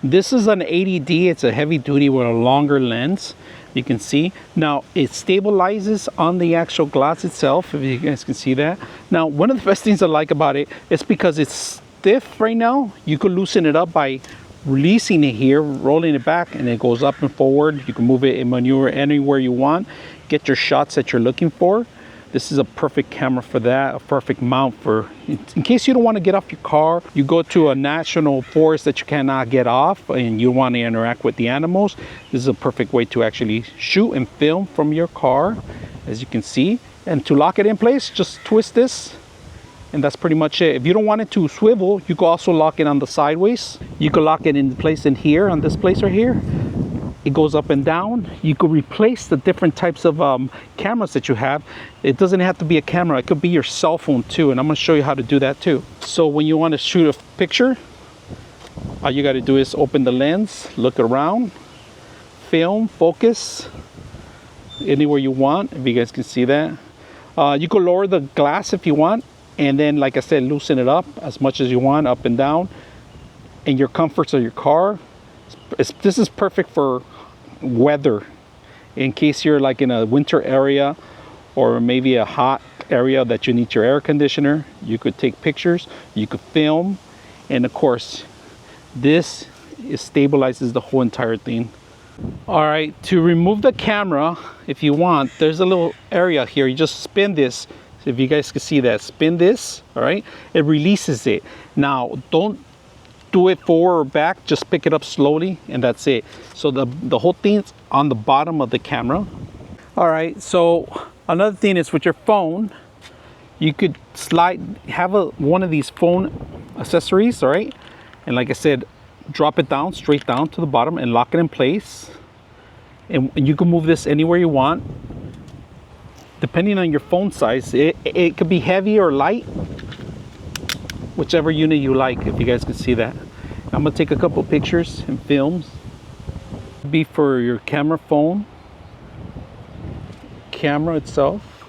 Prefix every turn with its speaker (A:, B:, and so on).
A: This is an 80D. It's a heavy duty with a longer lens. You can see now it stabilizes on the actual glass itself, if you guys can see that. Now one of the best things I like about it is because it's stiff right now. You could loosen it up by releasing it here, rolling it back, and it goes up and forward. You can move it and maneuver anywhere you want, get your shots that you're looking for. This is a perfect camera for that, a perfect mount for, in case you don't want to get off your car, you go to a national forest that you cannot get off and you want to interact with the animals. This is a perfect way to actually shoot and film from your car, as you can see. And to lock it in place, just twist this, and that's pretty much it. If you don't want it to swivel, you can also lock it on the sideways. You can lock it in place in here, on this place right here. It goes up and down. You could replace the different types of cameras that you have. It doesn't have to be a camera, it could be your cell phone too, and I'm going to show you how to do that too. So when you want to shoot a picture, all you got to do is open the lens, look around, film, focus anywhere you want, if you guys can see that. You could lower the glass if you want, and then, like I said, loosen it up as much as you want, up and down, in your comforts of your car. This is perfect for weather, in case you're like in a winter area or maybe a hot area that you need your air conditioner. You could take pictures, you could film, and of course this stabilizes the whole entire thing. All right, to remove the camera, if you want, there's a little area here. You just spin this. If you guys can see that, spin this. All right, it releases it. Now don't do it forward or back, just pick it up slowly, and that's it. So the whole thing's on the bottom of the camera. All right, so another thing is with your phone, you could have one of these phone accessories, all right? And like I said, drop it down, straight down to the bottom, and lock it in place. And you can move this anywhere you want. Depending on your phone size, it could be heavy or light, whichever unit you like, if you guys can see that. I'm gonna take a couple pictures and films. Be for your camera phone, camera itself.